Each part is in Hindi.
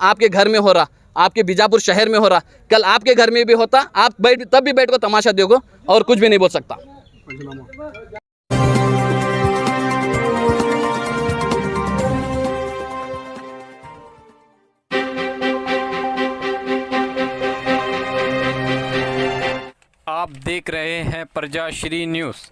आपके घर में हो रहा, आपके बीजापुर शहर में हो रहा, कल आपके घर में भी होता, आप तब भी बैठ को तमाशा देखो और कुछ भी नहीं बोल सकता। आप देख रहे हैं प्रजाश्री न्यूज़।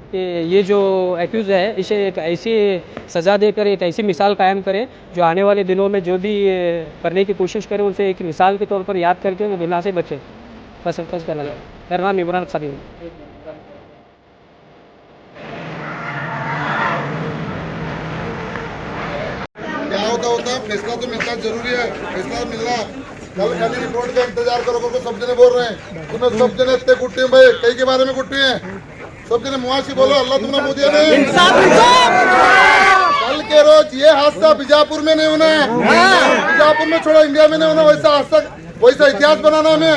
कि ये जो एक्यूज़ है इसे एक ऐसी सज़ा देकर एक ऐसी मिसाल कायम करे जो आने वाले दिनों में जो भी करने की कोशिश करे उसे एक मिसाल के तौर पर याद करके वो गुनाह से बचे। बस करना मेरा नाम इमरान सलीम। क्या होता फैसला तो मिलना जरूरी है, फैसला मिलना। कल खाली रिपोर्ट का इंतजार करो, सब जने बोल रहे हैं तुम्हें, सब जने इतने गुट्टी हैं भाई, कई के बारे में गुट्टी हैं, सब जने मुआशी बोलो अल्लाह तुमने मुझे नहीं। कल के रोज ये हादसा बीजापुर में नहीं होना है, बीजापुर में छोड़ा इंडिया में नहीं होना। वैसा हादसा, वैसा इतिहास बनाना हमें।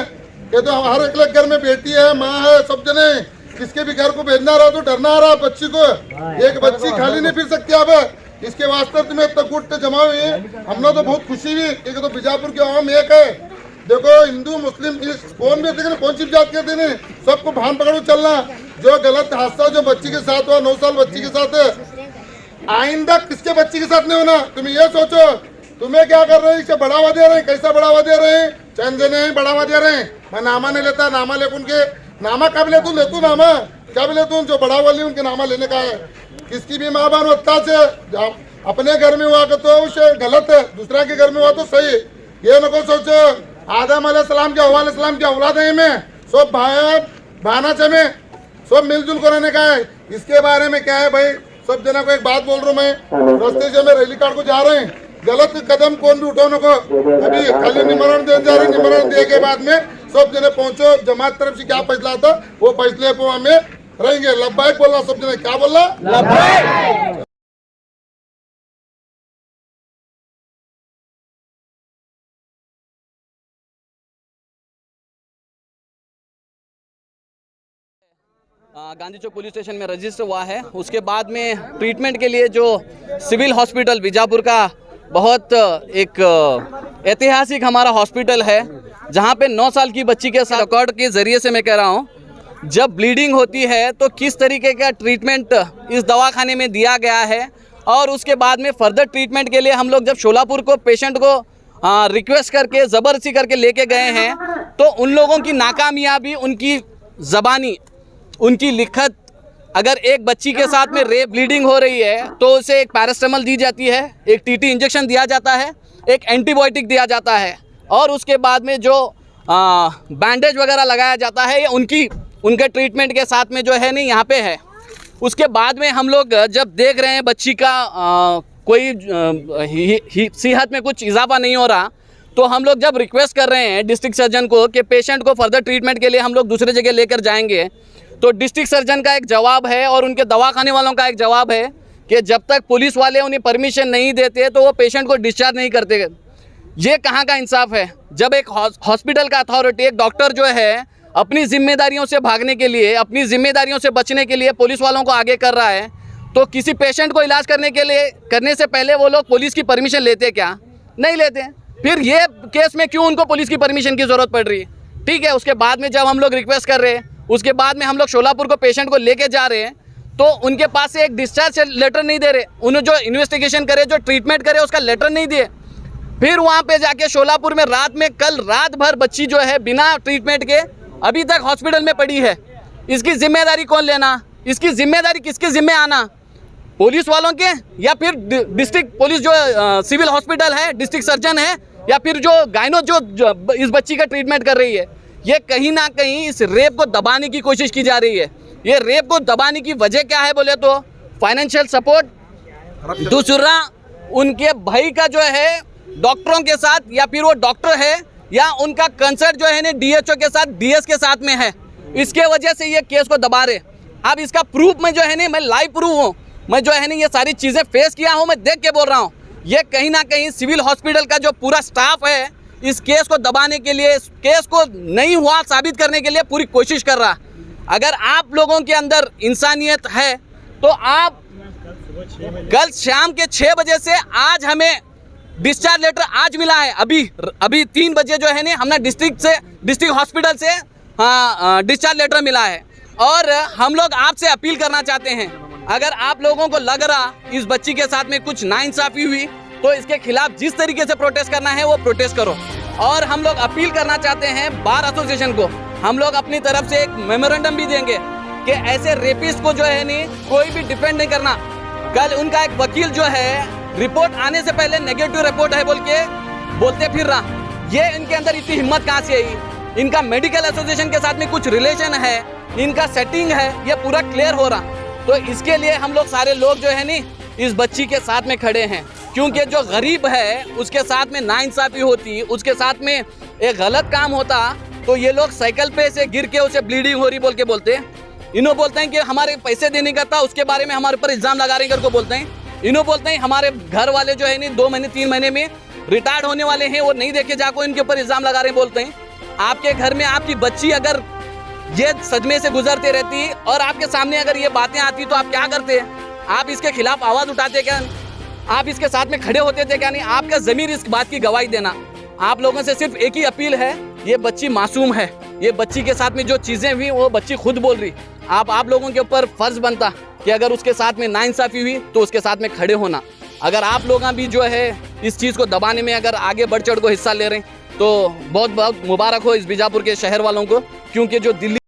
ये तो हर एक घर में बेटी है, माँ है, सब जने किसके भी घर को भेजना रहा तो डरना आ रहा बच्ची को। एक बच्ची खाली नहीं फिर सकती अब, इसके वास्ते तुम्हें इतना गुट जमा हुई है। हमने तो बहुत खुशी हुई क्योंकि तो बीजापुर के आवाम एक है। देखो हिंदू मुस्लिम कौन भी देखे कौन सी जात के दिन सबको भान पकड़ो चलना। जो गलत हादसा जो बच्ची के साथ हुआ, 9 साल बच्ची के साथ, आइंदा किसके बच्ची के साथ नहीं होना। तुम ये सोचो तुम्हें क्या कर रहे हैं, इसे बढ़ावा दे रहे हैं, कैसा बढ़ावा दे रहे हैं, चंद जने बढ़ावा दे रहे हैं। मैं नामा नहीं लेता, नामा ले उनके नामा कब ले तू नामा कब ले तू, जो बढ़ावा ली उनके नामा लेने का है। किसकी भी माँ बहन होता से अपने घर में हुआ तो उसे गलत है, दूसरा के घर में हुआ तो सही। ये नको सोचो आदम अलैहिस्सलाम के हवा अलैहिस्सलाम की औलाद है में सब भाई भाना चमे सब मिलजुल कर रहने का है। इसके बारे में क्या है भाई, सब जना को एक बात बोल रहा हूँ मैं, रास्ते से मैं रैली कार्ड को जा रहे हैं, गलत कदम कौन भी उठाने को। अभी खाली निमरण देने जा रहे, निमरण दे के बाद में सब जने पहुंचो, जमात तरफ से क्या फैसला था वो फैसले को हमें रहेंगे। लब्बाइक बोला सब जने, क्या बोला लब्बाइक। गांधी चौक पुलिस स्टेशन में रजिस्टर हुआ है। उसके बाद में ट्रीटमेंट के लिए जो सिविल हॉस्पिटल बीजापुर का बहुत एक ऐतिहासिक हमारा हॉस्पिटल है, जहां पे 9 साल की बच्ची के साथ रिकॉर्ड के ज़रिए से मैं कह रहा हूं, जब ब्लीडिंग होती है तो किस तरीके का ट्रीटमेंट इस दवाखाने में दिया गया है। और उसके बाद में फर्दर ट्रीटमेंट के लिए हम लोग जब शोलापुर को पेशेंट को रिक्वेस्ट करके ज़बरदस्ती करके लेके गए हैं तो उन लोगों की नाकामयाबी, उनकी ज़बानी उनकी लिखत, अगर एक बच्ची के साथ में रेप ब्लीडिंग हो रही है तो उसे एक पैरास्टामोल दी जाती है, एक टीटी इंजेक्शन दिया जाता है, एक एंटीबायोटिक दिया जाता है और उसके बाद में जो बैंडेज वगैरह लगाया जाता है ये उनके ट्रीटमेंट के साथ में जो है नहीं यहाँ पे है। उसके बाद में हम लोग जब देख रहे हैं बच्ची का कोई सेहत में कुछ इजाफा नहीं हो रहा तो हम लोग जब रिक्वेस्ट कर रहे हैं डिस्ट्रिक्ट सर्जन को कि पेशेंट को फर्दर ट्रीटमेंट के लिए हम लोग दूसरे जगह लेकर जाएंगे, तो डिस्ट्रिक्ट सर्जन का एक जवाब है और उनके दवाखाने वालों का एक जवाब है कि जब तक पुलिस वाले उन्हें परमिशन नहीं देते तो वो पेशेंट को डिस्चार्ज नहीं करते। ये कहाँ का इंसाफ है? जब एक हॉस्पिटल का अथॉरिटी, एक डॉक्टर जो है अपनी जिम्मेदारियों से भागने के लिए, अपनी जिम्मेदारियों से बचने के लिए पुलिस वालों को आगे कर रहा है, तो किसी पेशेंट को इलाज करने से पहले वो लोग पुलिस की परमिशन लेते क्या? नहीं लेते। फिर ये केस में क्यों उनको पुलिस की परमिशन की ज़रूरत पड़ रही है? ठीक है, उसके बाद में जब हम लोग रिक्वेस्ट कर रहे हैं, उसके बाद में हम लोग शोलापुर को पेशेंट को लेके जा रहे हैं तो उनके पास से एक डिस्चार्ज लेटर नहीं दे रहे, उन्हें जो इन्वेस्टिगेशन करे, जो ट्रीटमेंट करे उसका लेटर नहीं दिए। फिर वहाँ पे जाके शोलापुर में कल रात भर बच्ची जो है बिना ट्रीटमेंट के अभी तक हॉस्पिटल में पड़ी है। इसकी जिम्मेदारी कौन लेना? इसकी जिम्मेदारी किसके जिम्मे आना? पुलिस वालों के, या फिर डिस्ट्रिक्ट पुलिस जो सिविल हॉस्पिटल है, डिस्ट्रिक्ट सर्जन है, या फिर जो गायनो जो इस बच्ची का ट्रीटमेंट कर रही है? ये कहीं ना कहीं इस रेप को दबाने की कोशिश की जा रही है। ये रेप को दबाने की वजह क्या है बोले तो फाइनेंशियल सपोर्ट, दूसरा उनके भाई का जो है डॉक्टरों के साथ, या फिर वो डॉक्टर है या उनका कंसर्ट जो है ना डीएचओ के साथ, डीएस के साथ में है, इसके वजह से ये केस को दबा रहे। अब इसका प्रूफ में जो है ना, मैं लाइव प्रूफ हूँ, मैं जो है ना ये सारी चीज़ें फेस किया हूँ, मैं देख के बोल रहा हूँ। ये कहीं ना कहीं सिविल हॉस्पिटल का जो पूरा स्टाफ है इस केस को दबाने के लिए, इस केस को नहीं हुआ साबित करने के लिए पूरी कोशिश कर रहा। अगर आप लोगों के अंदर इंसानियत है तो आप कल शाम के 6 बजे से आज हमें डिस्चार्ज लेटर आज मिला है, अभी 3 बजे जो है ना हमने डिस्ट्रिक्ट हॉस्पिटल से डिस्चार्ज लेटर मिला है। और हम लोग आपसे अपील करना चाहते हैं, अगर आप लोगों को लग रहा इस बच्ची के साथ में कुछ नाइंसाफ़ी हुई तो इसके खिलाफ जिस तरीके से प्रोटेस्ट करना है वो प्रोटेस्ट करो। और हम लोग अपील करना चाहते हैं बार एसोसिएशन को, हम लोग अपनी तरफ से एक मेमोरेंडम भी देंगे कि ऐसे रेपिस्ट को जो है नहीं कोई भी डिफेंड नहीं करना। कल उनका एक वकील जो है रिपोर्ट आने से पहले नेगेटिव रिपोर्ट है बोल के बोलते फिर रहा। ये इनके अंदर इतनी हिम्मत कहाँ से आई? इनका मेडिकल एसोसिएशन के साथ में कुछ रिलेशन है, इनका सेटिंग है, ये पूरा क्लियर हो रहा। तो इसके लिए हम लोग सारे लोग जो है नी इस बच्ची के साथ में खड़े हैं, क्योंकि जो गरीब है उसके साथ में नाइंसाफ़ी होती, उसके साथ में एक गलत काम होता तो ये लोग साइकिल पे से गिर के उसे ब्लीडिंग हो रही बोल के बोलते। इन्हों बोलते हैं कि हमारे पैसे देने का था, उसके बारे में हमारे ऊपर इल्ज़ाम लगा रहे हैं करके बोलते हैं। इन्हों बोलते हैं हमारे घर वाले जो है नहीं 2 महीने 3 महीने में रिटायर्ड होने वाले हैं, वो नहीं देखे जाको इनके ऊपर इल्ज़ाम लगा रहे हैं बोलते हैं। आपके घर में आपकी बच्ची अगर ये सदमे से गुजरते रहती और आपके सामने अगर ये बातें आती तो आप क्या करते? आप इसके खिलाफ आवाज़ उठाते क्या? आप इसके साथ में खड़े होते थे क्या? नहीं, आपका ज़मीर इस बात की गवाही देना। आप लोगों से सिर्फ एक ही अपील है, ये बच्ची मासूम है, ये बच्ची के साथ में जो चीज़ें हुई वो बच्ची खुद बोल रही। आप लोगों के ऊपर फ़र्ज़ बनता कि अगर उसके साथ में नाइंसाफ़ी हुई तो उसके साथ में खड़े होना। अगर आप लोग भी जो है इस चीज़ को दबाने में अगर आगे बढ़ चढ़ को हिस्सा ले रहे हैं तो बहुत बहुत मुबारक हो इस बीजापुर के शहर वालों को, क्योंकि जो दिल्ली